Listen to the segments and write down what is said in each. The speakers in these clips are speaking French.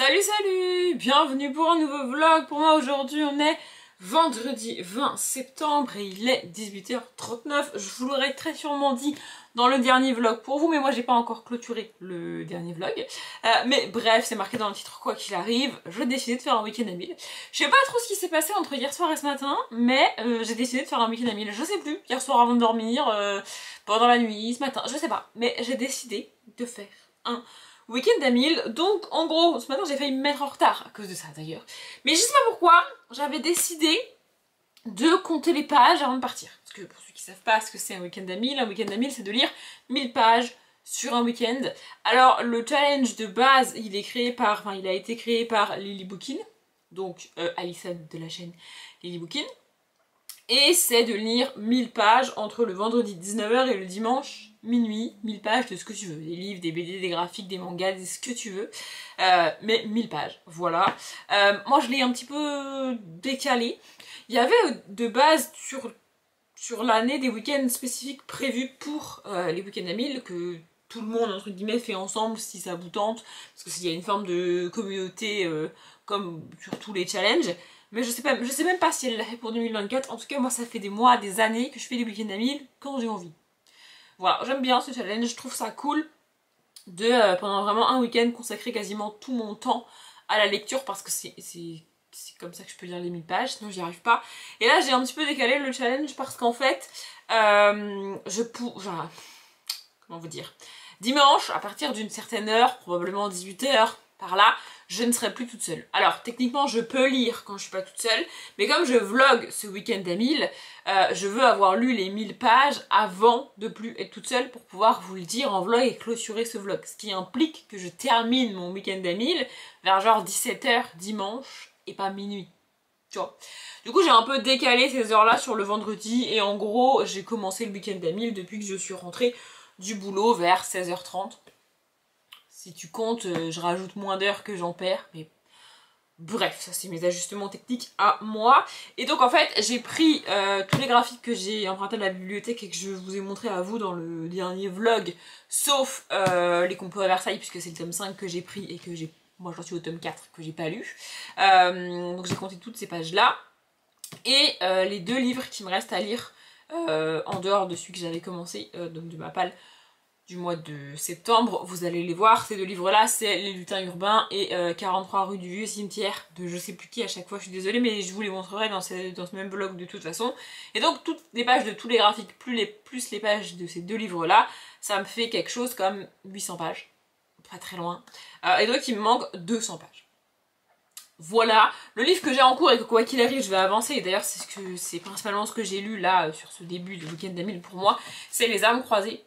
Salut salut, bienvenue pour un nouveau vlog. Pour moi aujourd'hui on est vendredi 20 septembre et il est 18h39. Je vous l'aurais très sûrement dit dans le dernier vlog pour vous, mais moi j'ai pas encore clôturé le dernier vlog. Mais bref, c'est marqué dans le titre quoi qu'il arrive, j'ai décidé de faire un week-end à 1000. Je sais pas trop ce qui s'est passé entre hier soir et ce matin, mais j'ai décidé de faire un week-end à 1000. Je sais plus, hier soir avant de dormir, pendant la nuit, ce matin, je sais pas. Mais j'ai décidé de faire un week-end à 1000, donc en gros, ce matin j'ai failli me mettre en retard à cause de ça d'ailleurs. Mais je sais pas pourquoi, j'avais décidé de compter les pages avant de partir. Parce que pour ceux qui savent pas ce que c'est un week-end à 1000 c'est de lire 1000 pages sur un week-end. Alors le challenge de base, il a été créé par Lily Bookin, donc Alison de la chaîne Lily Bookin. Et c'est de lire 1000 pages entre le vendredi 19h et le dimanche minuit, 1000 pages de ce que tu veux, des livres, des BD, des graphiques, des mangas, des ce que tu veux, mais 1000 pages, voilà. Moi je l'ai un petit peu décalé. Il y avait de base sur l'année des week-ends spécifiques prévus pour les week-ends à 1000 que tout le monde entre guillemets fait ensemble si ça vous tente, parce qu'il y a une forme de communauté comme sur tous les challenges. Mais je sais même pas si elle l'a fait pour 2024. En tout cas, moi, ça fait des mois, des années que je fais des week-ends à 1000 quand j'ai envie. Voilà, j'aime bien ce challenge. Je trouve ça cool de, pendant vraiment un week-end, consacrer quasiment tout mon temps à la lecture parce que c'est comme ça que je peux lire les 1000 pages, sinon j'y arrive pas. Et là, j'ai un petit peu décalé le challenge parce qu'en fait, comment vous dire, dimanche, à partir d'une certaine heure, probablement 18h, par là, je ne serai plus toute seule. Alors, techniquement, je peux lire quand je suis pas toute seule, mais comme je vlog ce week-end à 1000, je veux avoir lu les 1000 pages avant de plus être toute seule pour pouvoir vous le dire en vlog et clôturer ce vlog. Ce qui implique que je termine mon week-end à 1000 vers genre 17h dimanche et pas minuit. Tu vois. Du coup, j'ai un peu décalé ces heures-là sur le vendredi et en gros, j'ai commencé le week-end à 1000 depuis que je suis rentrée du boulot vers 16h30. Si tu comptes, je rajoute moins d'heures que j'en perds, mais bref, ça c'est mes ajustements techniques à moi. Et donc en fait, j'ai pris tous les graphiques que j'ai empruntés de la bibliothèque et que je vous ai montré à vous dans le dernier vlog, sauf les complots à Versailles, puisque c'est le tome 5 que j'ai pris et que moi j'en suis au tome 4 que j'ai pas lu. Donc j'ai compté toutes ces pages-là. Et les deux livres qui me restent à lire en dehors de celui que j'avais commencé, donc de ma palle, du mois de septembre, vous allez les voir, ces deux livres-là, c'est Les Lutins Urbains et 43 rue du Vieux Cimetière, de je sais plus qui à chaque fois, je suis désolée, mais je vous les montrerai dans ce même vlog de toute façon. Et donc, toutes les pages de tous les graphiques, plus les pages de ces deux livres-là, ça me fait quelque chose comme 800 pages, pas très loin. Et donc, il me manque 200 pages. Voilà, le livre que j'ai en cours et que quoi qu'il arrive, je vais avancer, et d'ailleurs, c'est principalement ce que j'ai lu là, sur ce début de week-end d'Amil pour moi, c'est Les Âmes Croisées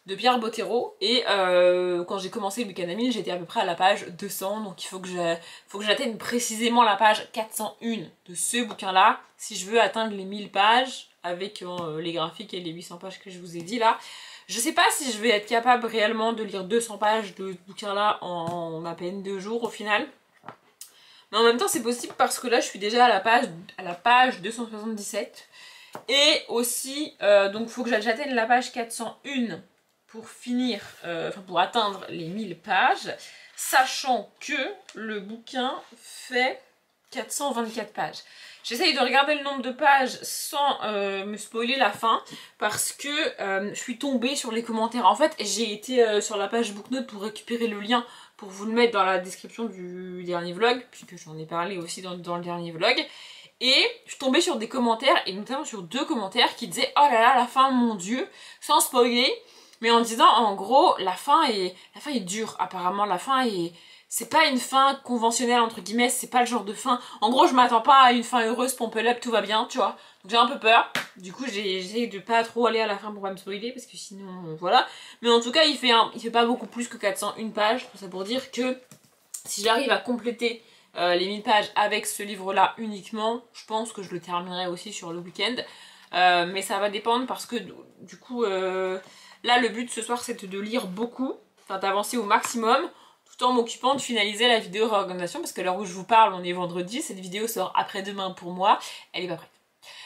de Pierre Bottero, et quand j'ai commencé le week-end à 1000, j'étais à peu près à la page 200, donc il faut que j'atteigne précisément la page 401 de ce bouquin-là, si je veux atteindre les 1000 pages, avec les graphiques et les 800 pages que je vous ai dit là. Je sais pas si je vais être capable réellement de lire 200 pages de ce bouquin-là en à peine 2 jours au final. Mais en même temps c'est possible parce que là je suis déjà à la page 277. Et aussi, donc il faut que j'atteigne la page 401 pour finir, pour atteindre les 1000 pages, sachant que le bouquin fait 424 pages. J'essaye de regarder le nombre de pages sans me spoiler la fin, parce que je suis tombée sur les commentaires. En fait, j'ai été sur la page Booknote pour récupérer le lien, pour vous le mettre dans la description du dernier vlog, puisque j'en ai parlé aussi dans le dernier vlog. Et je suis tombée sur des commentaires, et notamment sur 2 commentaires qui disaient « Oh là là, la fin, mon dieu !» sans spoiler, mais en disant en gros la fin est dure. Apparemment la fin est... c'est pas une fin conventionnelle entre guillemets, c'est pas le genre de fin... En gros je m'attends pas à une fin heureuse, pompe up, tout va bien, tu vois. Donc j'ai un peu peur. Du coup j'essaie de pas trop aller à la fin pour pas me spoiler, parce que sinon voilà. Mais en tout cas il fait pas beaucoup plus que 401 pages, tout ça pour dire que si j'arrive à compléter les 1000 pages avec ce livre-là uniquement, je pense que je le terminerai aussi sur le week-end. Mais ça va dépendre parce que du coup, là le but ce soir c'est de lire beaucoup, enfin d'avancer au maximum, tout en m'occupant de finaliser la vidéo réorganisation, parce que à l'heure où je vous parle, on est vendredi, cette vidéo sort après-demain pour moi, elle est pas prête.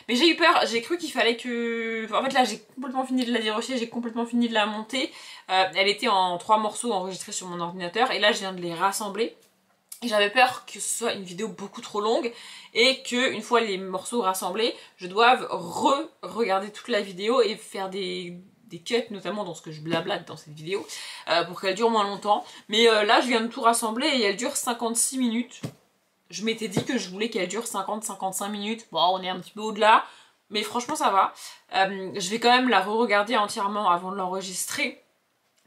Mais j'ai eu peur, j'ai cru qu'il fallait que... En fait là j'ai complètement fini de la dérocher, j'ai complètement fini de la monter. Elle était en 3 morceaux enregistrés sur mon ordinateur, et là je viens de les rassembler. Et j'avais peur que ce soit une vidéo beaucoup trop longue et que une fois les morceaux rassemblés, je doive regarder toute la vidéo et faire des cuts, notamment dans ce que je blablate dans cette vidéo, pour qu'elle dure moins longtemps. Mais là, je viens de tout rassembler et elle dure 56 minutes. Je m'étais dit que je voulais qu'elle dure 50-55 minutes. Bon, on est un petit peu au-delà, mais franchement, ça va. Je vais quand même la re-regarder entièrement avant de l'enregistrer,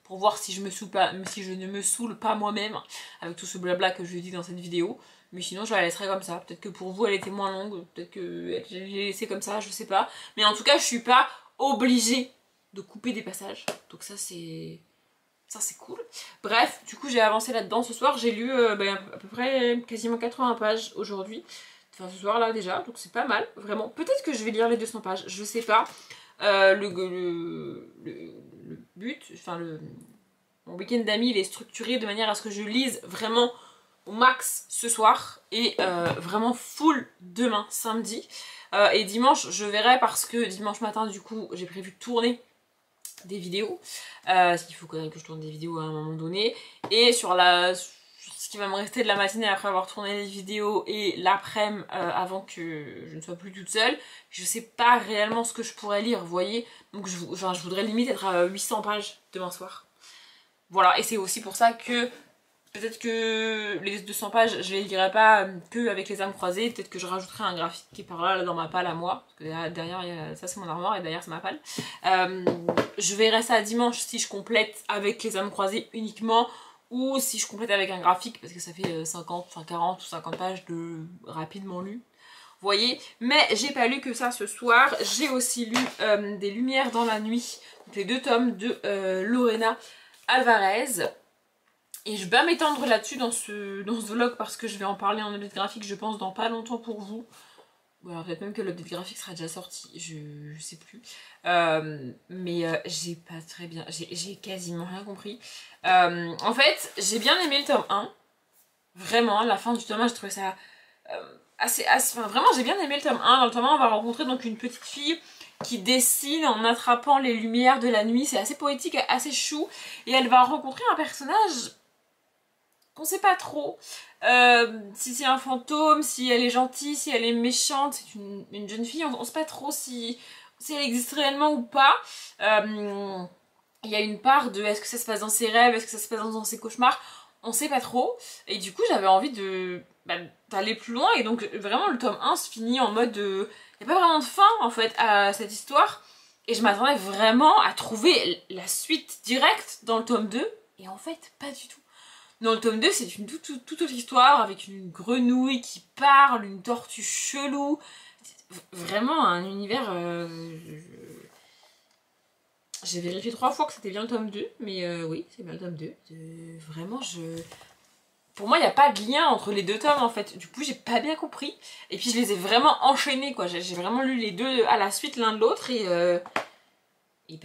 pour voir si je ne me saoule pas moi-même avec tout ce blabla que je dis dans cette vidéo. Mais sinon je la laisserai comme ça. Peut-être que pour vous elle était moins longue, peut-être que je l'ai laissée comme ça, je sais pas. Mais en tout cas je suis pas obligée de couper des passages. Donc ça c'est cool. Bref, du coup j'ai avancé là-dedans ce soir. J'ai lu à peu près quasiment 80 pages aujourd'hui. Enfin ce soir là déjà, donc c'est pas mal, vraiment. Peut-être que je vais lire les 200 pages, je sais pas. Le but, enfin mon week-end d'amis il est structuré de manière à ce que je lise vraiment au max ce soir et vraiment full demain, samedi. Et dimanche je verrai parce que dimanche matin du coup j'ai prévu de tourner des vidéos. Parce qu'il faut quand même que je tourne des vidéos à un moment donné. Et sur ce qui va me rester de la matinée après avoir tourné les vidéos et l'après-midi avant que je ne sois plus toute seule, je sais pas réellement ce que je pourrais lire, vous voyez. Donc je voudrais limite être à 800 pages demain soir. Voilà, et c'est aussi pour ça que peut-être que les 200 pages, je les lirai pas que avec les âmes croisées, peut-être que je rajouterai un graphique qui est par là dans ma palle à moi, parce que derrière, ça c'est mon armoire et derrière c'est ma palle. Je verrai ça dimanche si je complète avec les âmes croisées uniquement, ou si je complète avec un graphique, parce que ça fait 40 ou 50 pages de rapidement lu. Vous voyez, mais j'ai pas lu que ça ce soir, j'ai aussi lu Des Lumières dans la nuit, donc les 2 tomes de Lorena Alvarez. Et je vais pas m'étendre là-dessus dans ce vlog parce que je vais en parler en update graphique, je pense, dans pas longtemps pour vous. Ou alors peut-être même que l'update graphique sera déjà sorti, je sais plus. Mais j'ai pas très bien, j'ai quasiment rien compris. En fait, j'ai bien aimé le tome 1. Vraiment, la fin du tome 1, j'ai trouvé ça enfin, vraiment, j'ai bien aimé le tome 1. Dans le tome 1, on va rencontrer donc une petite fille qui dessine en attrapant les lumières de la nuit. C'est assez poétique, assez chou. Et elle va rencontrer un personnage qu'on sait pas trop si c'est un fantôme, si elle est gentille, si elle est méchante. C'est une jeune fille, on sait pas trop si elle existe réellement ou pas. Il y a une part de est-ce que ça se passe dans ses rêves, est-ce que ça se passe dans ses cauchemars, on sait pas trop. Et du coup j'avais envie d'aller plus loin, et donc vraiment le tome 1 se finit en mode il n'y a pas vraiment de fin en fait à cette histoire, et je m'attendais vraiment à trouver la suite directe dans le tome 2, et en fait pas du tout. Dans le tome 2 c'est une toute autre histoire, avec une grenouille qui parle, une tortue chelou, vraiment un univers... J'ai vérifié 3 fois que c'était bien le tome 2, mais oui, c'est bien le tome 2. Vraiment, pour moi, il n'y a pas de lien entre les 2 tomes, en fait. Du coup, j'ai pas bien compris. Et puis, je les ai vraiment enchaînés, quoi. J'ai vraiment lu les 2 à la suite, l'un de l'autre, et ben,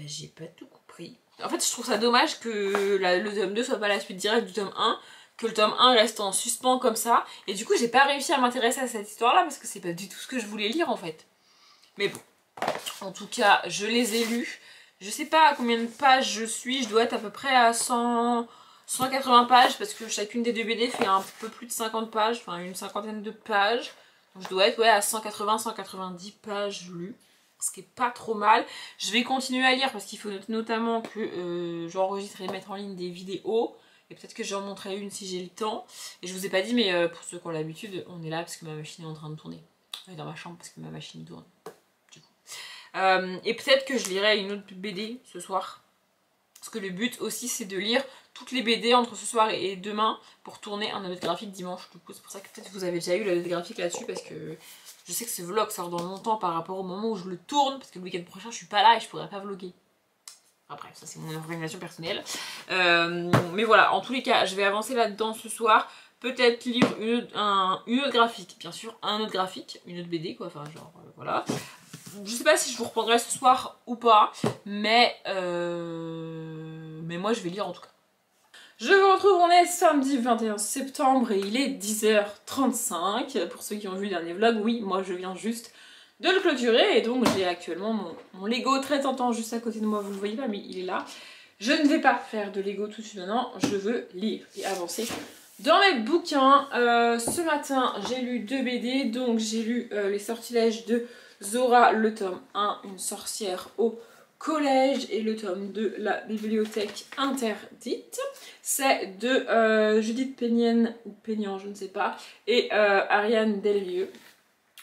j'ai pas tout compris. En fait, je trouve ça dommage que le tome 2 soit pas la suite directe du tome 1, que le tome 1 reste en suspens comme ça. Et du coup, j'ai pas réussi à m'intéresser à cette histoire-là, parce que c'est pas du tout ce que je voulais lire, en fait. Mais bon, en tout cas, je les ai lus. Je sais pas à combien de pages je suis, je dois être à peu près à 180 pages, parce que chacune des 2 BD fait un peu plus de 50 pages, enfin une cinquantaine de pages. Donc je dois être à 180-190 pages lues, ce qui est pas trop mal. Je vais continuer à lire parce qu'il faut notamment que j'enregistre et mettre en ligne des vidéos. Et peut-être que j'en montrerai une si j'ai le temps. Et je vous ai pas dit, mais pour ceux qui ont l'habitude, on est là parce que ma machine est en train de tourner. On est dans ma chambre parce que ma machine tourne. Et peut-être que je lirai une autre BD ce soir, parce que le but aussi c'est de lire toutes les BD entre ce soir et demain pour tourner un update graphique dimanche. Du coup c'est pour ça que peut-être vous avez déjà eu l'update graphique là-dessus, parce que je sais que ce vlog sort dans longtemps par rapport au moment où je le tourne, parce que le week-end prochain je suis pas là et je pourrais pas vlogger. Enfin bref, ça c'est mon organisation personnelle. Mais voilà, en tous les cas je vais avancer là-dedans ce soir. Peut-être lire une autre graphique, bien sûr, un autre graphique, une autre BD quoi, enfin genre voilà. Je sais pas si je vous reprendrai ce soir ou pas, mais moi je vais lire en tout cas. Je vous retrouve, on est samedi 21 septembre et il est 10h35. Pour ceux qui ont vu le dernier vlog, oui, moi je viens juste de le clôturer, et donc j'ai actuellement mon Lego très tentant juste à côté de moi, vous le voyez pas mais il est là. Je ne vais pas faire de Lego tout de suite maintenant, je veux lire et avancer Dans mes bouquins, ce matin j'ai lu 2 BD, donc j'ai lu Les sortilèges de Zora, le tome 1, une sorcière au collège, et le tome 2, la bibliothèque interdite. C'est de Judith Peignan, ou Peignan, je ne sais pas, et Ariane Delrieux.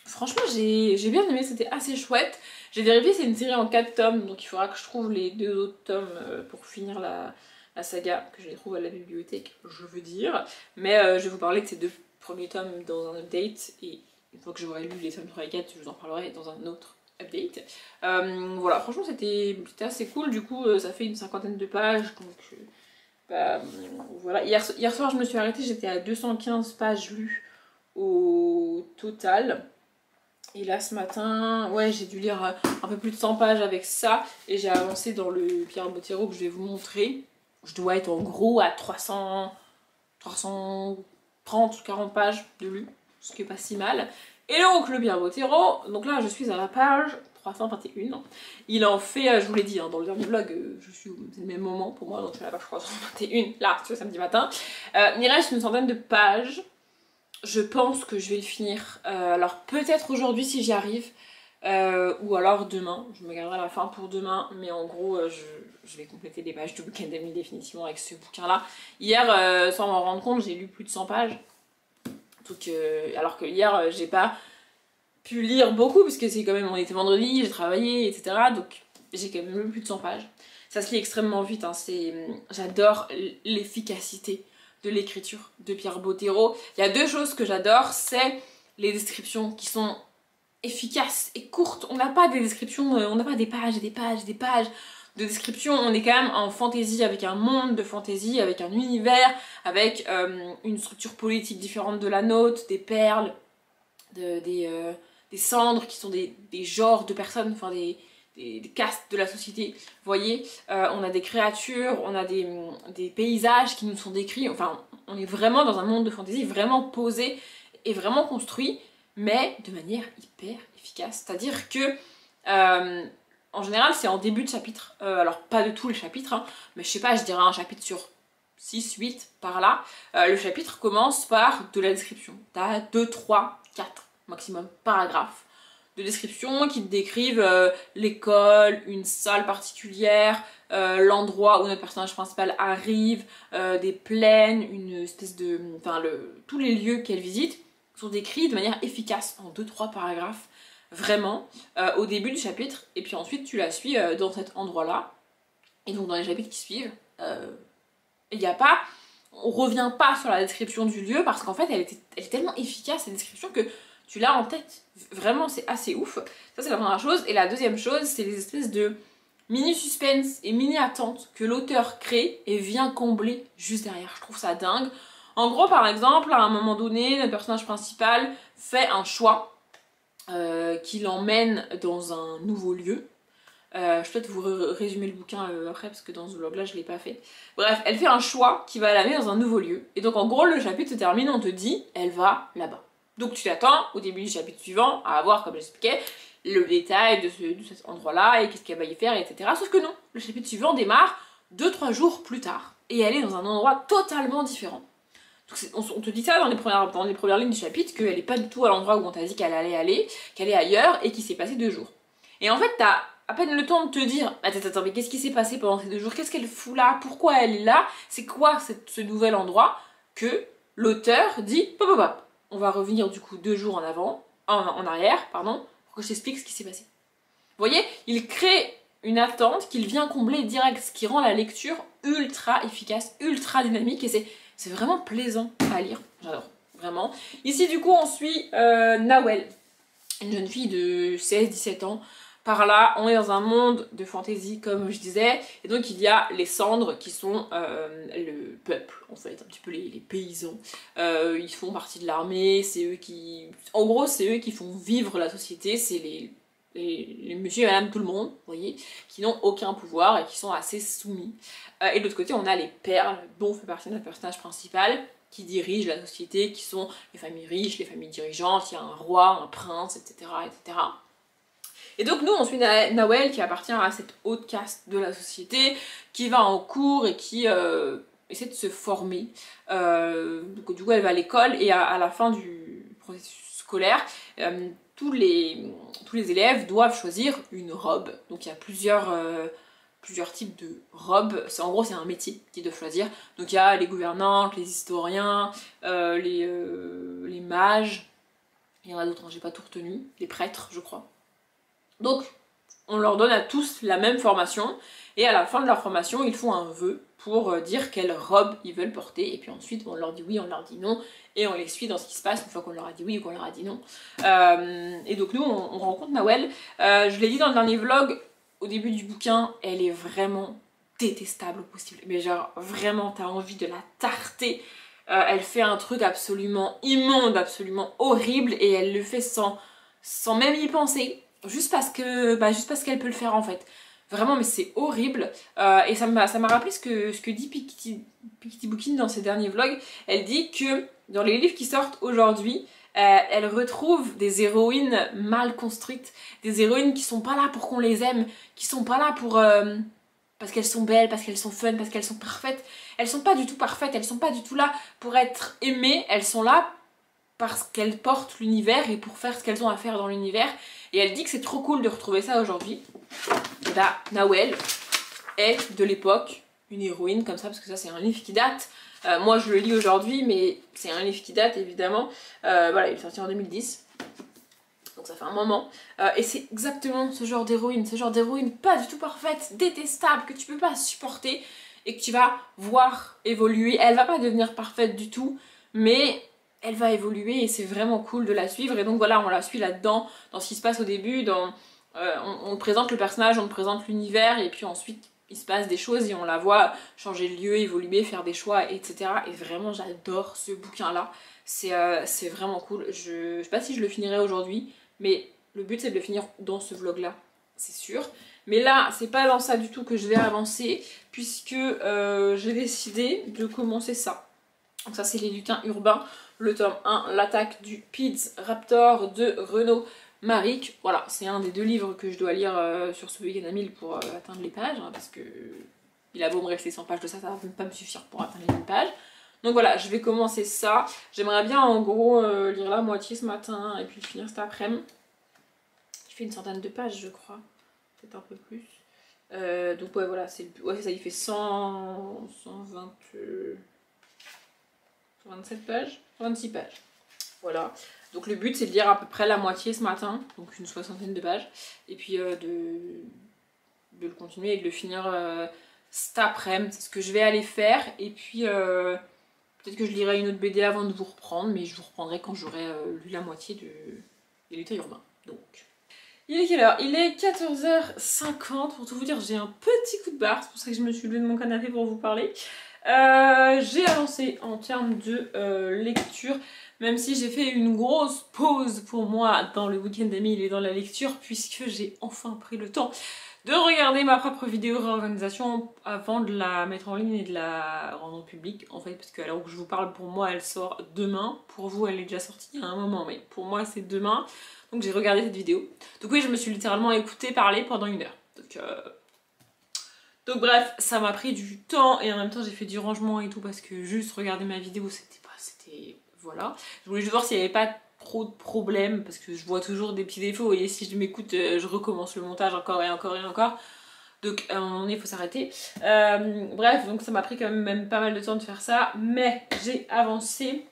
Franchement j'ai bien aimé, c'était assez chouette. J'ai vérifié, c'est une série en 4 tomes, donc il faudra que je trouve les 2 autres tomes pour finir la saga, que je les trouve à la bibliothèque, je veux dire. Mais je vais vous parler de ces 2 premiers tomes dans un update, et une fois que j'aurai lu les tomes 3 et 4, je vous en parlerai dans un autre update. Voilà, franchement c'était assez cool, du coup ça fait une 50aine de pages, donc bah, voilà. Hier soir je me suis arrêtée, j'étais à 215 pages lues au total. Et là ce matin, ouais, j'ai dû lire un peu plus de 100 pages avec ça, et j'ai avancé dans le Pierre Bottero que je vais vous montrer. Je dois être en gros à 330, 40 pages de lu, ce qui est pas si mal. Et donc le Pierre Bottero, donc là je suis à la page 321. Il en fait, je vous l'ai dit dans le dernier vlog, c'est le même moment pour moi, donc je suis à la page 321, là, ce samedi matin. Il reste une centaine de pages. Je pense que je vais le finir, alors peut-être aujourd'hui si j'y arrive, ou alors demain, je me garderai la fin pour demain, mais en gros je vais compléter les pages du Week-end Ami définitivement avec ce bouquin là. Hier, sans m'en rendre compte, j'ai lu plus de 100 pages, donc, alors que hier j'ai pas pu lire beaucoup, parce que c'est quand même, on était vendredi, j'ai travaillé, etc. Donc j'ai quand même lu plus de 100 pages. Ça se lit extrêmement vite, hein, j'adore l'efficacité de l'écriture de Pierre Bottero. Il y a 2 choses que j'adore, c'est les descriptions qui sont efficaces et courtes. On n'a pas des descriptions, on n'a pas des pages et des pages et des pages de descriptions. On est quand même en fantasy, avec un monde de fantasy, avec un univers, avec une structure politique différente de la nôtre, des perles, des cendres qui sont des genres de personnes, enfin des castes de la société, vous voyez, on a des créatures, on a des paysages qui nous sont décrits, enfin on est vraiment dans un monde de fantasy vraiment posé et vraiment construit, mais de manière hyper efficace, c'est-à-dire que en général c'est en début de chapitre, alors pas de tous les chapitres, hein, mais je sais pas, je dirais un chapitre sur 6, 8 par là, le chapitre commence par de la description, t'as 2, 3, 4 maximum paragraphes de description qui te décrivent l'école, une salle particulière, l'endroit où notre personnage principal arrive, des plaines, une espèce de... Enfin, tous les lieux qu'elle visite sont décrits de manière efficace en 2-3 paragraphes, vraiment, au début du chapitre, et puis ensuite tu la suis dans cet endroit-là. Et donc dans les chapitres qui suivent, il n'y a pas... On revient pas sur la description du lieu, parce qu'en fait elle est tellement efficace, cette description, que tu l'as en tête. Vraiment, c'est assez ouf. Ça, c'est la première chose. Et la deuxième chose, c'est les espèces de mini-suspense et mini-attentes que l'auteur crée et vient combler juste derrière. Je trouve ça dingue. En gros, par exemple, à un moment donné, le personnage principal fait un choix qui l'emmène dans un nouveau lieu. Je vais peut-être vous résumer le bouquin après, parce que dans ce vlog-là, je l'ai pas fait. Bref, elle fait un choix qui va l'amener dans un nouveau lieu. Et donc, en gros, le chapitre se termine, on te dit, elle va là-bas. Donc tu t'attends au début du chapitre suivant à avoir, comme j'expliquais, le détail de cet endroit-là et qu'est-ce qu'elle va y faire, etc. Sauf que non, le chapitre suivant démarre 2-3 jours plus tard et elle est dans un endroit totalement différent. Donc on te dit ça dans les premières lignes du chapitre, qu'elle n'est pas du tout à l'endroit où on t'a dit qu'elle allait aller, qu'elle est ailleurs et qu'il s'est passé 2 jours. Et en fait, t'as à peine le temps de te dire attends, mais qu'est-ce qui s'est passé pendant ces 2 jours? Qu'est-ce qu'elle fout là? Pourquoi elle est là? C'est quoi ce nouvel endroit? Que l'auteur dit pop, pop, pop. On va revenir du coup 2 jours en arrière, pardon, pour que je t'explique ce qui s'est passé. Vous voyez, il crée une attente qu'il vient combler direct, ce qui rend la lecture ultra efficace, ultra dynamique, et c'est vraiment plaisant à lire, j'adore, vraiment. Ici du coup on suit Nawel, une jeune fille de 16-17 ans. Par là, on est dans un monde de fantasy, comme je disais, et donc il y a les cendres qui sont le peuple, en fait, un petit peu les paysans. Ils font partie de l'armée, c'est eux qui... En gros, c'est eux qui font vivre la société, c'est les monsieur et madame tout le monde, vous voyez, qui n'ont aucun pouvoir et qui sont assez soumis. Et de l'autre côté, on a les perles, dont fait partie notre personnage principal, qui dirigent la société, qui sont les familles riches, les familles dirigeantes, il y a un roi, un prince, etc., etc. Et donc nous on suit Nawel qui appartient à cette haute caste de la société, qui va en cours et qui essaie de se former. Donc, du coup, elle va à l'école et à la fin du processus scolaire, tous les élèves doivent choisir une robe. Donc il y a plusieurs types de robes. En gros, c'est un métier qu'ils doivent choisir. Donc il y a les gouvernantes, les historiens, les mages. Il y en a d'autres, hein, j'ai pas tout retenu. Les prêtres, je crois. Donc, on leur donne à tous la même formation. Et à la fin de leur formation, ils font un vœu pour dire quelle robe ils veulent porter. Et puis ensuite, on leur dit oui, on leur dit non. Et on les suit dans ce qui se passe une fois qu'on leur a dit oui ou qu'on leur a dit non. Et donc nous, on rencontre Nawel. Je l'ai dit dans le dernier vlog, au début du bouquin, elle est vraiment détestable au possible. Mais genre, vraiment, t'as envie de la tarter. Elle fait un truc absolument immonde, absolument horrible. Et elle le fait sans même y penser. Juste parce qu'elle peut le faire en fait. Vraiment, mais c'est horrible. Et ça m'a rappelé ce que dit Piketty Bookin dans ses derniers vlogs. Elle dit que dans les livres qui sortent aujourd'hui, elle retrouve des héroïnes mal construites. Des héroïnes qui sont pas là pour qu'on les aime. Qui sont pas là pour... parce qu'elles sont belles, parce qu'elles sont fun, parce qu'elles sont parfaites. Elles sont pas du tout parfaites. Elles sont pas du tout là pour être aimées. Elles sont là parce qu'elles portent l'univers et pour faire ce qu'elles ont à faire dans l'univers. Et elle dit que c'est trop cool de retrouver ça aujourd'hui. Et bah, Nawel est de l'époque une héroïne comme ça, parce que ça c'est un livre qui date. Moi je le lis aujourd'hui, mais c'est un livre qui date évidemment. Voilà, il est sorti en 2010. Donc ça fait un moment. Et c'est exactement ce genre d'héroïne pas du tout parfaite, détestable, que tu peux pas supporter et que tu vas voir évoluer. Elle va pas devenir parfaite du tout, mais elle va évoluer et c'est vraiment cool de la suivre. Et donc voilà, on la suit là-dedans, dans ce qui se passe au début, on présente le personnage, on présente l'univers, et puis ensuite il se passe des choses et on la voit changer de lieu, évoluer, faire des choix, etc. Et vraiment j'adore ce bouquin-là, c'est vraiment cool. Je sais pas si je le finirai aujourd'hui, mais le but c'est de le finir dans ce vlog-là, c'est sûr. Mais là, c'est pas dans ça du tout que je vais avancer, puisque j'ai décidé de commencer ça. Donc ça c'est les lutins urbains, le tome 1, l'attaque du Piz Raptor de Renaud Maric. Voilà, c'est un des 2 livres que je dois lire sur ce week-end à 1000 pour atteindre les pages, hein, parce que il a beau me rester 100 pages de ça, ça va pas me suffire pour atteindre les 1000 pages. Donc voilà, je vais commencer ça. J'aimerais bien en gros lire la moitié ce matin et puis finir cet après-midi. Il fait une centaine de pages je crois, peut-être un peu plus. Donc ouais voilà, c'est ça, il fait 27 pages, 26 pages. Voilà. Donc le but c'est de lire à peu près la moitié ce matin, donc une soixantaine de pages, et puis de le continuer et de le finir cet après-midi. C'est ce que je vais aller faire, et puis peut-être que je lirai une autre BD avant de vous reprendre, mais je vous reprendrai quand j'aurai lu la moitié des lutins urbains. Donc... Il est quelle heure? Il est 14h50, pour tout vous dire, j'ai un petit coup de barre, c'est pour ça que je me suis levée de mon canapé pour vous parler. J'ai avancé en termes de lecture, même si j'ai fait une grosse pause pour moi dans le week-end d'Emile et dans la lecture, puisque j'ai enfin pris le temps de regarder ma propre vidéo réorganisation avant de la mettre en ligne et de la rendre publique, en fait, parce que alors que je vous parle, pour moi elle sort demain, pour vous elle est déjà sortie il y a un moment, mais pour moi c'est demain, donc j'ai regardé cette vidéo. Donc oui, je me suis littéralement écoutée parler pendant 1 heure. Donc bref, ça m'a pris du temps et en même temps j'ai fait du rangement et tout parce que juste regarder ma vidéo c'était voilà. Je voulais juste voir s'il n'y avait pas trop de problèmes parce que je vois toujours des petits défauts et si je m'écoute je recommence le montage encore et encore et encore. Donc à un moment donné il faut s'arrêter. Bref, donc ça m'a pris quand même pas mal de temps de faire ça, mais j'ai avancé.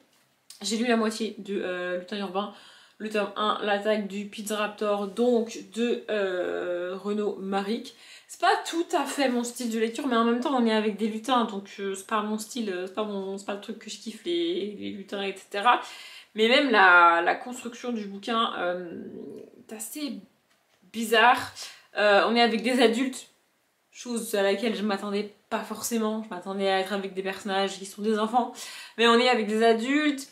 J'ai lu la moitié de Lutin Urbain, le tome 1, l'attaque du Pizza Raptor, donc de Renaud Maric. C'est pas tout à fait mon style de lecture, mais en même temps on est avec des lutins, donc c'est pas mon style, c'est pas le truc que je kiffe, les lutins, etc. Mais même la construction du bouquin est assez bizarre. On est avec des adultes, chose à laquelle je m'attendais pas forcément. Je m'attendais à être avec des personnages qui sont des enfants, mais on est avec des adultes.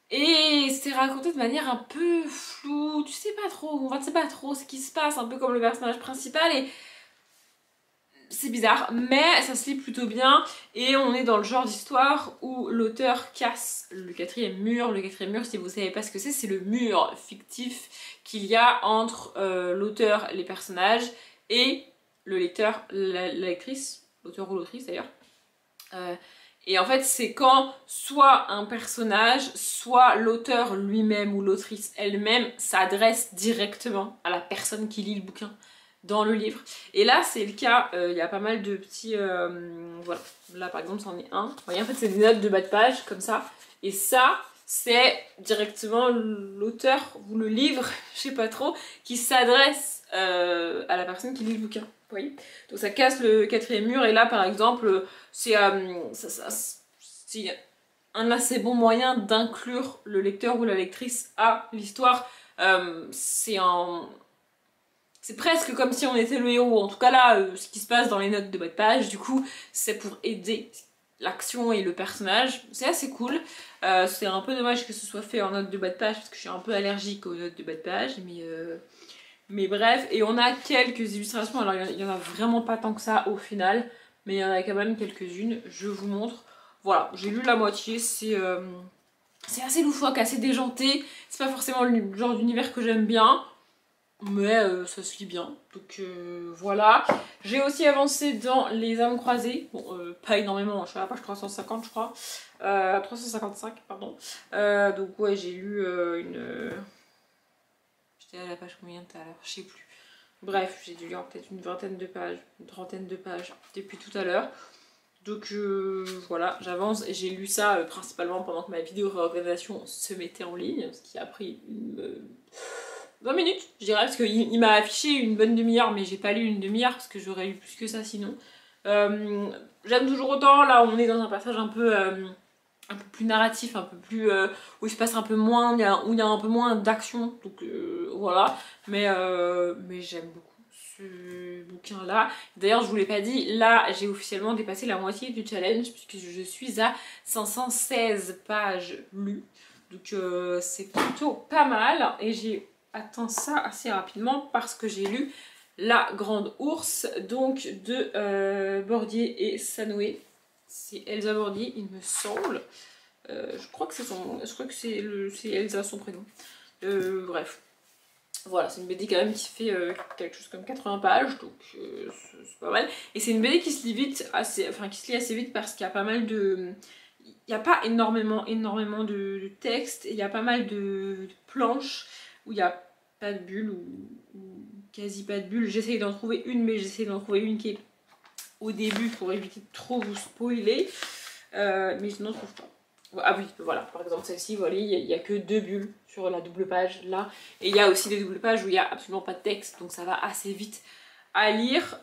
Et c'est raconté de manière un peu floue, tu sais pas trop, enfin tu sais pas trop ce qui se passe, un peu comme le personnage principal, et c'est bizarre, mais ça se lit plutôt bien, et on est dans le genre d'histoire où l'auteur casse le 4e mur. Le 4e mur, si vous savez pas ce que c'est le mur fictif qu'il y a entre l'auteur, les personnages, et le lecteur, la lectrice, l'auteur ou l'autrice d'ailleurs. Et en fait, c'est quand soit un personnage, soit l'auteur lui-même ou l'autrice elle-même s'adresse directement à la personne qui lit le bouquin dans le livre. Et là, c'est le cas, il y a pas mal de petits... voilà, là par exemple, c'en est un. Vous voyez, en fait, c'est des notes de bas de page, comme ça. Et ça, c'est directement l'auteur ou le livre, je sais pas trop, qui s'adresse à la personne qui lit le bouquin. Vous voyez, donc ça casse le quatrième mur, et là par exemple c'est un assez bon moyen d'inclure le lecteur ou la lectrice à l'histoire. C'est presque comme si on était le héros, en tout cas là, ce qui se passe dans les notes de bas de page, du coup c'est pour aider l'action et le personnage, c'est assez cool. C'est un peu dommage que ce soit fait en notes de bas de page parce que je suis un peu allergique aux notes de bas de page, mais bref. Et on a quelques illustrations, alors il y en a vraiment pas tant que ça au final, mais il y en a quand même quelques-unes, je vous montre. Voilà, j'ai lu la moitié, c'est assez loufoque, assez déjanté, c'est pas forcément le genre d'univers que j'aime bien, mais ça se lit bien, donc voilà. J'ai aussi avancé dans les âmes croisées, bon pas énormément, je suis à la page 350 je crois, 355 pardon, donc ouais j'ai lu j'étais à la page combien tout à l'heure, je sais plus. Bref, j'ai dû lire peut-être une vingtaine de pages, une trentaine de pages depuis tout à l'heure. Donc voilà, j'avance et j'ai lu ça principalement pendant que ma vidéo réorganisation se mettait en ligne, ce qui a pris 20 minutes, je dirais, parce qu'il m'a affiché une bonne demi-heure, mais j'ai pas lu une demi-heure parce que j'aurais lu plus que ça sinon. J'aime toujours autant, là on est dans un passage un peu plus narratif, un peu plus où il se passe un peu moins, où il y a un peu moins d'action, donc voilà, mais j'aime beaucoup ce bouquin là. D'ailleurs je vous l'ai pas dit, là j'ai officiellement dépassé la moitié du challenge puisque je suis à 516 pages lues, donc c'est plutôt pas mal, et j'ai atteint ça assez rapidement parce que j'ai lu La Grande Ourse, donc de Bordier et Sanoué. C'est Elsa Bordier, il me semble. Je crois que c'est Elsa son prénom. Bref. Voilà, c'est une BD quand même qui fait quelque chose comme 80 pages, donc c'est pas mal. Et c'est une BD qui se lit vite, qui se lit assez vite parce qu'il y a pas mal de... Il n'y a pas énormément de texte, et il y a pas mal de planches où il n'y a pas de bulles ou quasi pas de bulles. J'essaye d'en trouver une, mais j'essaye d'en trouver une qui est au début pour éviter de trop vous spoiler, mais je n'en trouve pas. Ah oui, voilà, par exemple celle-ci, voilà, il n'y a que 2 bulles sur la double page là, et il y a aussi des doubles pages où il n'y a absolument pas de texte, donc ça va assez vite à lire.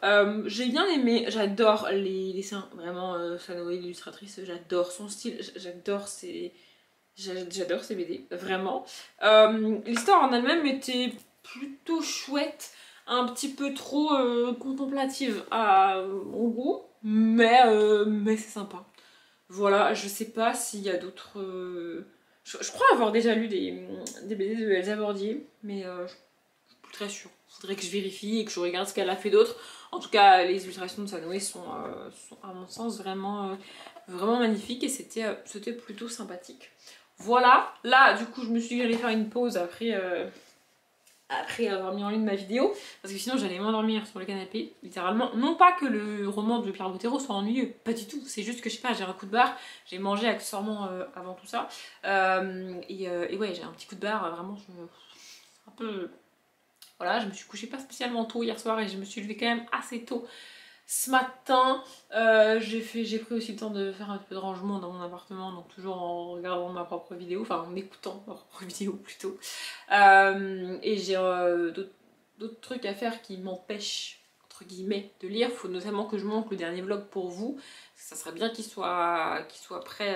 J'ai bien aimé, j'adore les dessins, vraiment, Sanoé, l'illustratrice, j'adore son style, j'adore ses BD, vraiment. L'histoire en elle-même était plutôt chouette, un petit peu trop contemplative à mon goût, mais c'est sympa. Voilà, je sais pas s'il y a d'autres... Je crois avoir déjà lu des BD de Elsa Bordier, mais je suis plus très sûre. Faudrait que je vérifie et que je regarde ce qu'elle a fait d'autre. En tout cas, les illustrations de Sanoé sont à mon sens vraiment magnifiques, et c'était plutôt sympathique. Voilà, là du coup je me suis dit que j'allais faire une pause après avoir mis en ligne ma vidéo, parce que sinon j'allais m'endormir sur le canapé, littéralement. Non pas que le roman de Pierre Bottero soit ennuyeux, pas du tout, c'est juste que je sais pas, j'ai un coup de barre, j'ai mangé accessoirement avant tout ça, et ouais, j'ai un petit coup de barre, vraiment, un peu... Voilà, je me suis couchée pas spécialement tôt hier soir et je me suis levée quand même assez tôt ce matin. J'ai pris aussi le temps de faire un peu de rangement dans mon appartement, donc toujours en regardant ma propre vidéo, enfin en écoutant ma propre vidéo plutôt. Et j'ai d'autres trucs à faire qui m'empêchent, entre guillemets, de lire. Il faut notamment que je monte le dernier vlog pour vous. Ça serait bien qu'il soit prêt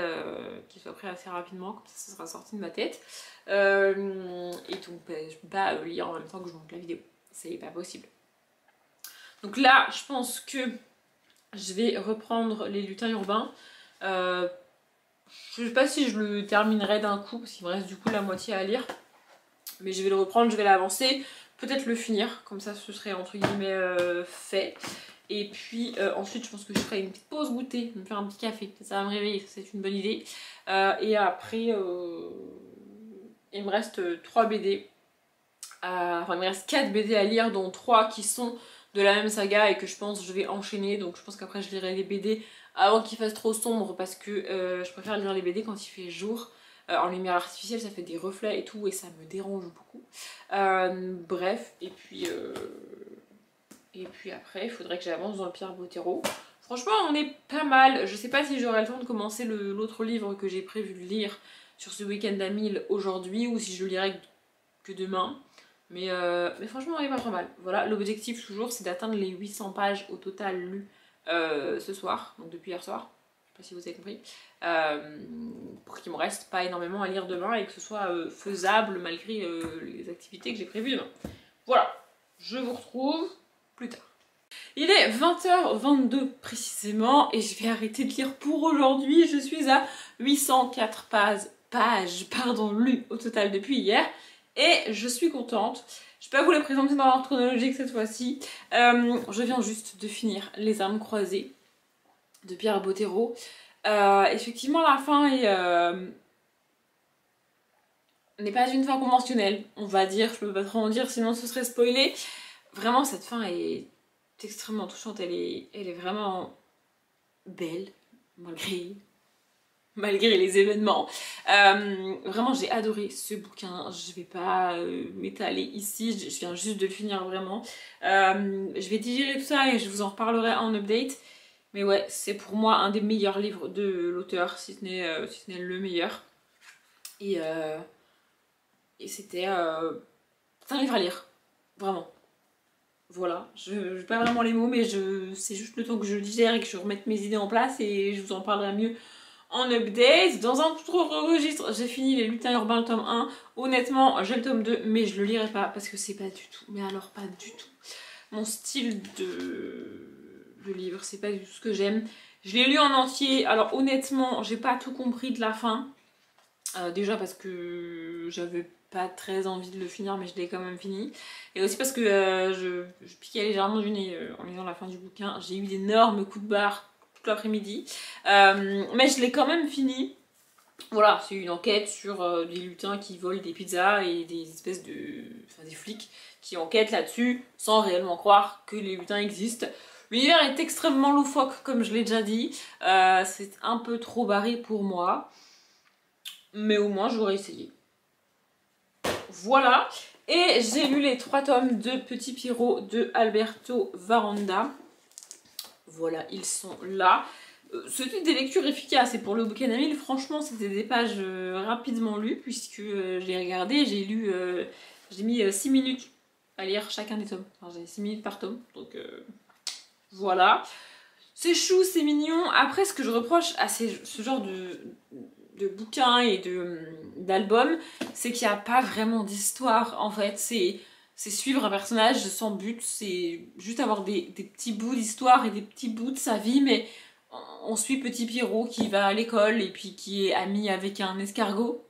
assez rapidement, comme ça sera sorti de ma tête. Et donc je peux pas lire en même temps que je monte la vidéo, c'est pas possible. Donc là, je pense que je vais reprendre les lutins urbains. Je sais pas si je le terminerai d'un coup, parce qu'il me reste du coup la moitié à lire. Mais je vais le reprendre, je vais l'avancer, peut-être le finir, comme ça ce serait entre guillemets fait. Et puis ensuite je pense que je ferai une petite pause goûter, me faire un petit café, ça va me réveiller, c'est une bonne idée. Et après, il me reste 3 BD. Enfin, il me reste 4 BD à lire, dont 3 qui sont de la même saga et que je pense que je vais enchaîner. Donc je pense qu'après je lirai les BD avant qu'il fasse trop sombre parce que je préfère lire les BD quand il fait jour. En lumière artificielle ça fait des reflets et tout et ça me dérange beaucoup. Bref, et puis après il faudrait que j'avance dans le Pierre Bottero. Franchement on est pas mal, je sais pas si j'aurai le temps de commencer l'autre livre que j'ai prévu de lire sur ce week-end à 1000 aujourd'hui ou si je le lirai que demain. Mais franchement on est pas trop mal. Voilà, l'objectif toujours c'est d'atteindre les 800 pages au total lues ce soir, donc depuis hier soir. Je sais pas si vous avez compris. Pour qu'il me reste pas énormément à lire demain et que ce soit faisable malgré les activités que j'ai prévues demain. Voilà, je vous retrouve plus tard. Il est 20h22 précisément et je vais arrêter de lire pour aujourd'hui. Je suis à 804 pages lues au total depuis hier et je suis contente. Je vais pas vous les présenter dans l'ordre chronologique cette fois-ci. Je viens juste de finir Les Armes croisées de Pierre Bottero. Effectivement la fin n'est pas une fin conventionnelle, on va dire, je peux pas trop en dire sinon ce serait spoilé. Vraiment cette fin est extrêmement touchante, elle est vraiment belle malgré les événements. Vraiment j'ai adoré ce bouquin, je vais pas m'étaler ici, je viens juste de le finir vraiment. Je vais digérer tout ça et je vous en reparlerai en update. Mais ouais, c'est pour moi un des meilleurs livres de l'auteur, si ce n'est le meilleur. Et c'était un livre à lire, vraiment. Voilà, je n'ai pas vraiment les mots, mais c'est juste le temps que je digère et que je remette mes idées en place et je vous en parlerai mieux en update. Dans un tout autre registre, j'ai fini Les Lutins Urbains, le tome 1. Honnêtement, j'ai le tome 2, mais je le lirai pas parce que c'est pas du tout, mais alors pas du tout, mon style de livre, c'est pas du tout ce que j'aime. Je l'ai lu en entier, alors honnêtement, j'ai pas tout compris de la fin. Déjà parce que j'avais pas très envie de le finir, mais je l'ai quand même fini. Et aussi parce que je piquais légèrement du nez en lisant la fin du bouquin. J'ai eu d'énormes coups de barre toute l'après-midi. Mais je l'ai quand même fini. Voilà, c'est une enquête sur des lutins qui volent des pizzas et des espèces de... Enfin, des flics qui enquêtent là-dessus sans réellement croire que les lutins existent. L'univers est extrêmement loufoque, comme je l'ai déjà dit. C'est un peu trop barré pour moi. Mais au moins, j'aurais essayé. Voilà. Et j'ai lu les 3 tomes de Petit Pierrot de Alberto Varanda. Voilà, ils sont là. C'était des lectures efficaces. Et pour le bouquin à 1000, franchement, c'était des pages rapidement lues. Puisque je l'ai regardé, j'ai mis 6 minutes à lire chacun des tomes. Enfin, j'ai 6 minutes par tome. Donc... voilà, c'est chou, c'est mignon. Après, ce que je reproche à ce genre de bouquins et d'albums, c'est qu'il n'y a pas vraiment d'histoire en fait. C'est suivre un personnage sans but, c'est juste avoir des petits bouts d'histoire et des petits bouts de sa vie, mais on suit Petit Pierrot qui va à l'école et puis qui est ami avec un escargot.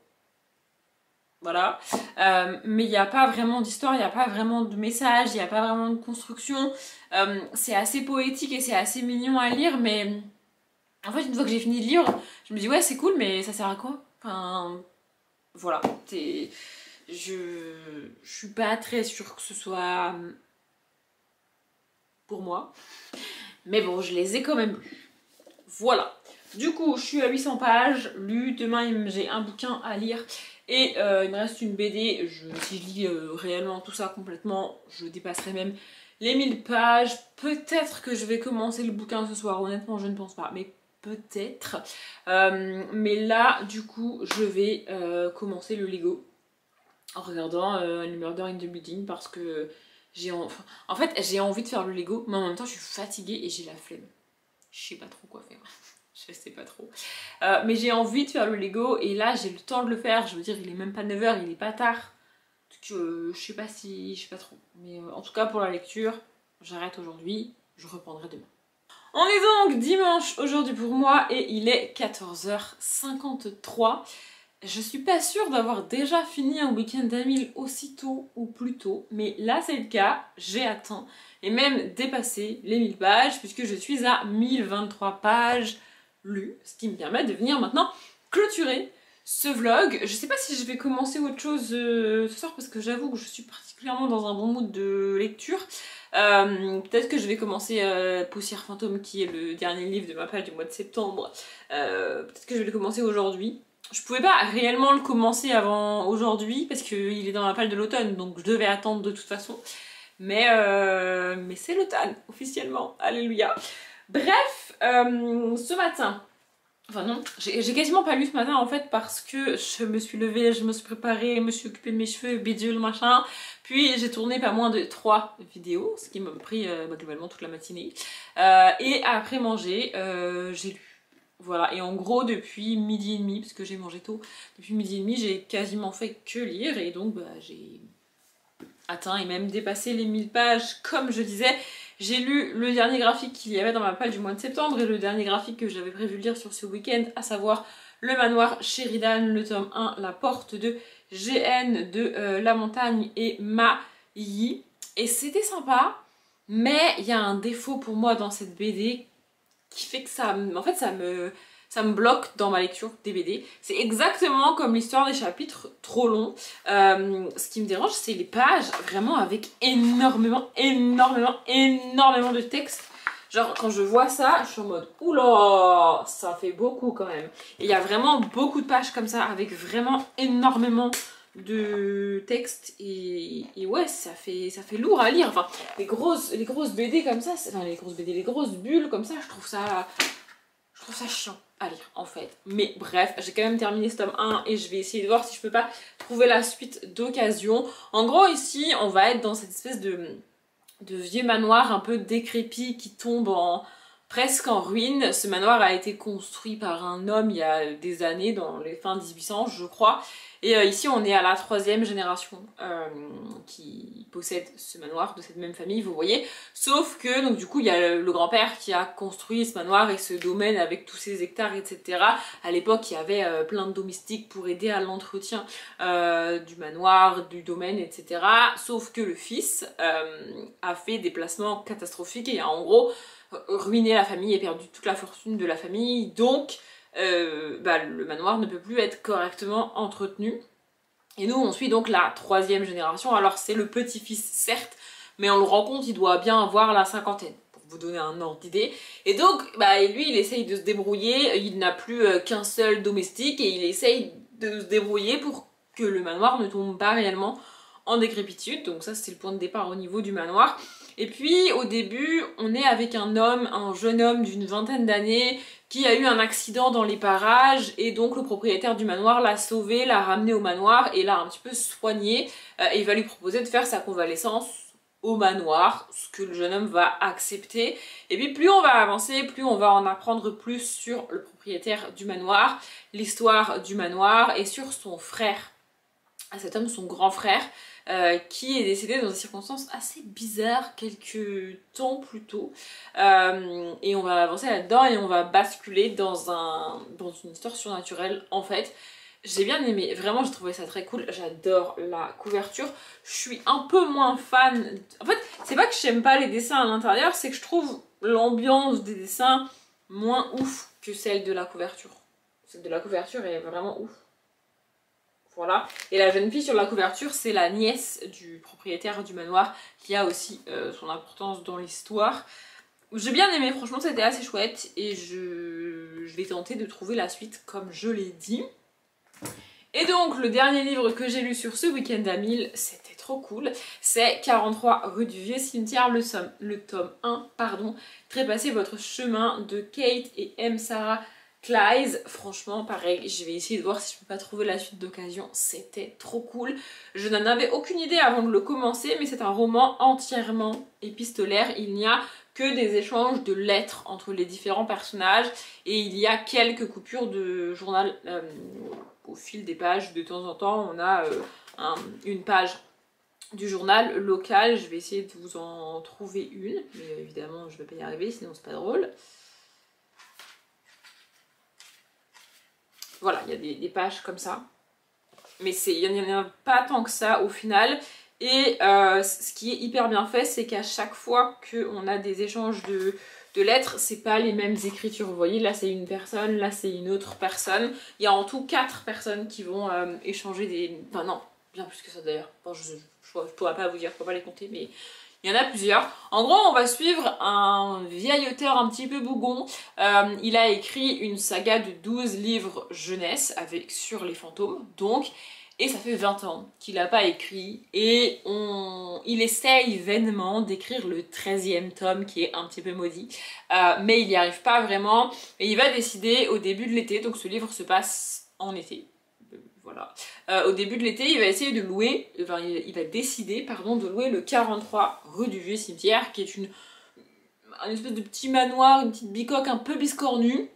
Voilà, mais il n'y a pas vraiment d'histoire, il n'y a pas vraiment de message, il n'y a pas vraiment de construction. C'est assez poétique et c'est assez mignon à lire, mais en fait une fois que j'ai fini de lire, je me dis ouais c'est cool mais ça sert à quoi? Enfin voilà, je suis pas très sûre que ce soit pour moi, mais bon je les ai quand même lus. Voilà, du coup je suis à 800 pages lues, demain j'ai un bouquin à lire. Et il me reste une BD, si je lis réellement tout ça complètement, je dépasserai même les 1000 pages. Peut-être que je vais commencer le bouquin ce soir, honnêtement je ne pense pas, mais peut-être. Mais là, du coup, je vais commencer le Lego en regardant le Murder in the Building parce que en fait, j'ai envie de faire le Lego, mais en même temps je suis fatiguée et j'ai la flemme. Je sais pas trop quoi faire. Je sais pas trop. Mais j'ai envie de faire le Lego et là j'ai le temps de le faire. Je veux dire, il est même pas 9 h, il est pas tard. Donc je sais pas trop. Mais en tout cas pour la lecture, j'arrête aujourd'hui. Je reprendrai demain. On est donc dimanche aujourd'hui pour moi et il est 14h53. Je suis pas sûre d'avoir déjà fini un week-end à 1000 aussitôt ou plus tôt. Mais là c'est le cas, j'ai atteint et même dépassé les 1000 pages puisque je suis à 1023 pages lu, ce qui me permet de venir maintenant clôturer ce vlog. Je sais pas si je vais commencer autre chose ce soir parce que j'avoue que je suis particulièrement dans un bon mood de lecture. Peut-être que je vais commencer Poussière Fantôme, qui est le dernier livre de ma page du mois de septembre. Peut-être que je vais le commencer aujourd'hui. Je pouvais pas réellement le commencer avant aujourd'hui parce qu'il est dans ma palle de l'automne, donc je devais attendre de toute façon. Mais c'est l'automne, officiellement. Alléluia. Bref, ce matin... Enfin non, j'ai quasiment pas lu ce matin en fait parce que je me suis levée, je me suis préparée, je me suis occupée de mes cheveux, bidule, machin. Puis j'ai tourné pas moins de 3 vidéos, ce qui m'a pris globalement toute la matinée. Et après manger, j'ai lu. Voilà, et en gros depuis midi et demi, parce que j'ai mangé tôt, depuis midi et demi j'ai quasiment fait que lire et donc j'ai atteint et même dépassé les 1000 pages comme je disais. J'ai lu le dernier graphique qu'il y avait dans ma palle du mois de septembre et le dernier graphique que j'avais prévu de lire sur ce week-end, à savoir Le Manoir Sheridan, le tome 1, La Porte de GN de La Montagne et Maï. Et c'était sympa, mais il y a un défaut pour moi dans cette BD qui fait que ça me bloque dans ma lecture des BD. C'est exactement comme l'histoire des chapitres trop longs. Ce qui me dérange, c'est les pages vraiment avec énormément de texte. Genre quand je vois ça, je suis en mode oula, ça fait beaucoup quand même. Et il y a vraiment beaucoup de pages comme ça avec vraiment énormément de texte et ouais, ça fait lourd à lire. Enfin, les grosses BD comme ça, enfin les grosses bulles comme ça, je trouve ça chiant à lire en fait. Mais bref, j'ai quand même terminé ce tome 1 et je vais essayer de voir si je peux pas trouver la suite d'occasion. En gros ici, on va être dans cette espèce de vieux manoir un peu décrépit qui tombe presque en ruine. Ce manoir a été construit par un homme il y a des années, dans les fins 1800 je crois. Et ici on est à la 3e génération qui possède ce manoir de cette même famille, vous voyez. Sauf que donc du coup il y a le grand-père qui a construit ce manoir et ce domaine avec tous ces hectares, etc. À l'époque il y avait plein de domestiques pour aider à l'entretien du manoir, du domaine, etc. Sauf que le fils a fait des placements catastrophiques et a en gros ruiné la famille et perdu toute la fortune de la famille. Donc le manoir ne peut plus être correctement entretenu. Et nous on suit donc la 3e génération. Alors c'est le petit-fils certes, mais on le rend compte, il doit bien avoir la cinquantaine, pour vous donner un ordre d'idée. Et donc lui il essaye de se débrouiller, il n'a plus qu'un seul domestique et il essaye de se débrouiller pour que le manoir ne tombe pas réellement en décrépitude. Donc ça c'est le point de départ au niveau du manoir. Et puis au début on est avec un jeune homme d'une vingtaine d'années qui a eu un accident dans les parages et donc le propriétaire du manoir l'a sauvé, l'a ramené au manoir et l'a un petit peu soigné et il va lui proposer de faire sa convalescence au manoir, ce que le jeune homme va accepter. Et puis plus on va avancer, plus on va en apprendre plus sur le propriétaire du manoir, l'histoire du manoir et sur son frère, à cet homme, son grand frère, qui est décédé dans des circonstances assez bizarres quelques temps plus tôt. Et on va avancer là-dedans et on va basculer dans une histoire surnaturelle en fait. J'ai bien aimé, vraiment j'ai trouvé ça très cool, j'adore la couverture. Je suis un peu moins fan, en fait c'est pas que j'aime pas les dessins à l'intérieur, c'est que je trouve l'ambiance des dessins moins ouf que celle de la couverture. Celle de la couverture est vraiment ouf. Voilà, et la jeune fille sur la couverture, c'est la nièce du propriétaire du manoir, qui a aussi son importance dans l'histoire. J'ai bien aimé, franchement c'était assez chouette, et je vais tenter de trouver la suite comme je l'ai dit. Et donc le dernier livre que j'ai lu sur ce week-end à 1000, c'était trop cool, c'est 43 rue du Vieux Cimetière, le tome 1, Trépassez votre chemin de Kate et M. Sarah Kleiss. Franchement pareil, je vais essayer de voir si je peux pas trouver la suite d'occasion, c'était trop cool. Je n'en avais aucune idée avant de le commencer, mais c'est un roman entièrement épistolaire, il n'y a que des échanges de lettres entre les différents personnages et il y a quelques coupures de journal au fil des pages. De temps en temps on a une page du journal local, je vais essayer de vous en trouver une, mais évidemment je ne vais pas y arriver sinon c'est pas drôle. Voilà, il y a des pages comme ça, mais il n'y en a pas tant que ça au final. Et ce qui est hyper bien fait, c'est qu'à chaque fois qu'on a des échanges de lettres, c'est pas les mêmes écritures. Vous voyez, là c'est une personne, là c'est une autre personne. Il y a en tout 4 personnes qui vont échanger des... Enfin non, bien plus que ça d'ailleurs. Bon, je pourrais pas vous dire, je peux pas les compter, mais Il y en a plusieurs. En gros, on va suivre un vieil auteur un petit peu bougon. Il a écrit une saga de 12 livres jeunesse sur les fantômes, donc. Et ça fait 20 ans qu'il n'a pas écrit. Et il essaye vainement d'écrire le 13e tome qui est un petit peu maudit. Mais il n'y arrive pas vraiment. Et il va décider au début de l'été, donc ce livre se passe en été. Voilà. Au début de l'été, il va essayer de louer, enfin il va décider, pardon, de louer le 43 rue du Vieux Cimetière, qui est un espèce de petit manoir, une petite bicoque un peu biscornue,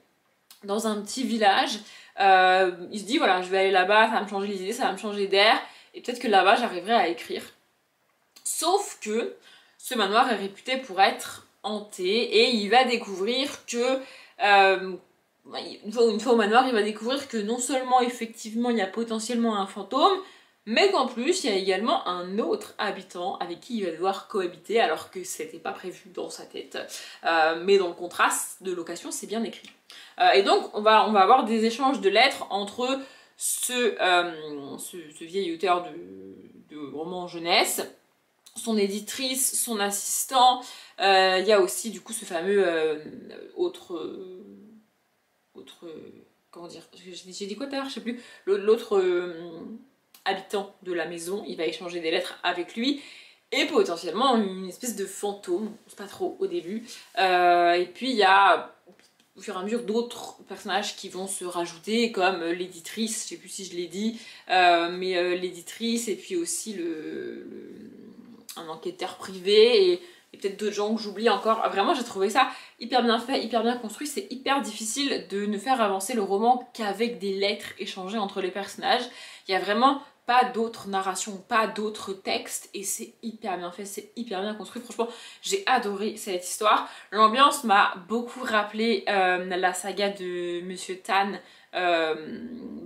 dans un petit village. Il se dit, voilà, je vais aller là-bas, ça va me changer les idées, ça va me changer d'air, et peut-être que là-bas, j'arriverai à écrire. Sauf que ce manoir est réputé pour être hanté, et il va découvrir que... une fois au manoir, il va découvrir que non seulement effectivement il y a potentiellement un fantôme, mais qu'en plus il y a également un autre habitant avec qui il va devoir cohabiter alors que c'était pas prévu dans sa tête. Mais dans le contraste de location, c'est bien écrit. Et donc on va avoir des échanges de lettres entre ce vieil auteur de romans jeunesse, son éditrice, son assistant. Il y a aussi du coup ce fameux comment dire, j'ai dit quoi tout à l'heure, je sais plus, l'autre habitant de la maison. Il va échanger des lettres avec lui et potentiellement une espèce de fantôme, c'est pas trop au début. Et puis il y a au fur et à mesure d'autres personnages qui vont se rajouter, comme l'éditrice, je sais plus si je l'ai dit, mais l'éditrice, et puis aussi un enquêteur privé, et peut-être d'autres gens que j'oublie encore. Vraiment, j'ai trouvé ça hyper bien fait, hyper bien construit. C'est hyper difficile de ne faire avancer le roman qu'avec des lettres échangées entre les personnages. Il y a vraiment pas d'autres narrations, pas d'autres textes, et c'est hyper bien fait, c'est hyper bien construit. Franchement, j'ai adoré cette histoire. L'ambiance m'a beaucoup rappelé la saga de Monsieur Tan,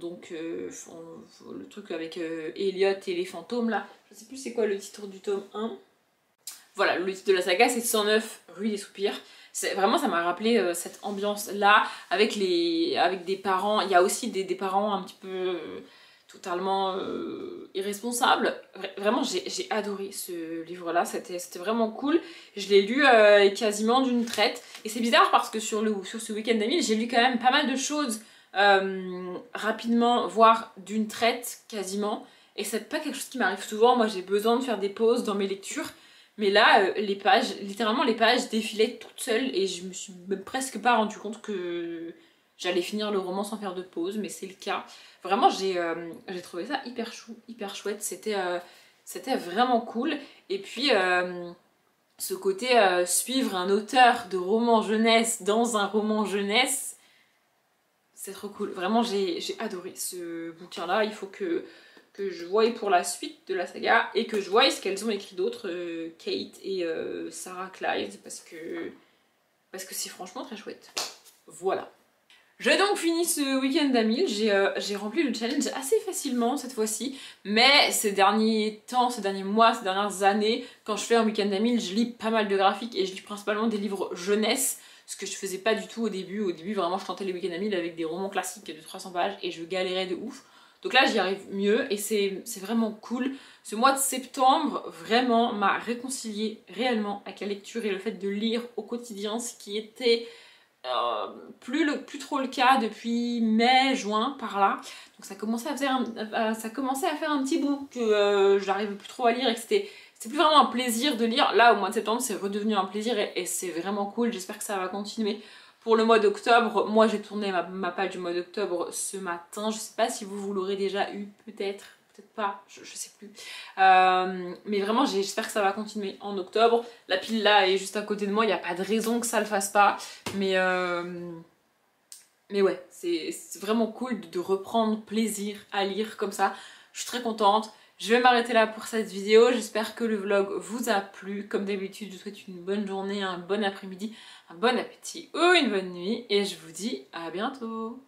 donc le truc avec Elliot et les fantômes là. Je sais plus c'est quoi le titre du tome 1. Voilà, le titre de la saga c'est 109 rue des Soupirs. Vraiment ça m'a rappelé cette ambiance là avec des parents. Il y a aussi des parents un petit peu totalement irresponsables. Vraiment j'ai adoré ce livre là, c'était vraiment cool. Je l'ai lu quasiment d'une traite. Et c'est bizarre parce que sur ce week-end d'Amil, j'ai lu quand même pas mal de choses rapidement, voire d'une traite quasiment. Et c'est pas quelque chose qui m'arrive souvent. Moi j'ai besoin de faire des pauses dans mes lectures. Mais là, littéralement les pages défilaient toutes seules et je me suis même presque pas rendu compte que j'allais finir le roman sans faire de pause, mais c'est le cas. Vraiment, j'ai trouvé ça hyper chou, hyper chouette, c'était vraiment cool. Et puis, ce côté suivre un auteur de roman jeunesse dans un roman jeunesse, c'est trop cool. Vraiment, j'ai adoré ce bouquin-là. Il faut que je voie pour la suite de la saga et que je voie ce qu'elles ont écrit d'autres, Kate et Sarah Clyde, parce que c'est franchement très chouette. Voilà. J'ai donc fini ce week-end d'Amil, j'ai rempli le challenge assez facilement cette fois-ci, mais ces derniers temps, ces derniers mois, ces dernières années, quand je fais un week-end d'Amil, je lis pas mal de graphiques et je lis principalement des livres jeunesse, ce que je faisais pas du tout au début. Au début, vraiment, je tentais les week-ends d'Amil avec des romans classiques de 300 pages et je galérais de ouf. Donc là j'y arrive mieux et c'est vraiment cool. Ce mois de septembre vraiment m'a réconcilié réellement avec la lecture et le fait de lire au quotidien, ce qui était plus trop le cas depuis mai, juin par là. Donc ça commençait à faire un petit bout que j'arrivais plus trop à lire et que c'était plus vraiment un plaisir de lire. Là au mois de septembre c'est redevenu un plaisir et c'est vraiment cool. J'espère que ça va continuer. Pour le mois d'octobre, moi j'ai tourné ma page du mois d'octobre ce matin. Je sais pas si vous l'aurez déjà eu, peut-être pas, je sais plus. Mais vraiment j'espère que ça va continuer en octobre. La pile là est juste à côté de moi, il n'y a pas de raison que ça le fasse pas. Mais ouais, c'est vraiment cool de reprendre plaisir à lire comme ça. Je suis très contente. Je vais m'arrêter là pour cette vidéo, j'espère que le vlog vous a plu. Comme d'habitude, je vous souhaite une bonne journée, un bon après-midi, un bon appétit ou une bonne nuit. Et je vous dis à bientôt.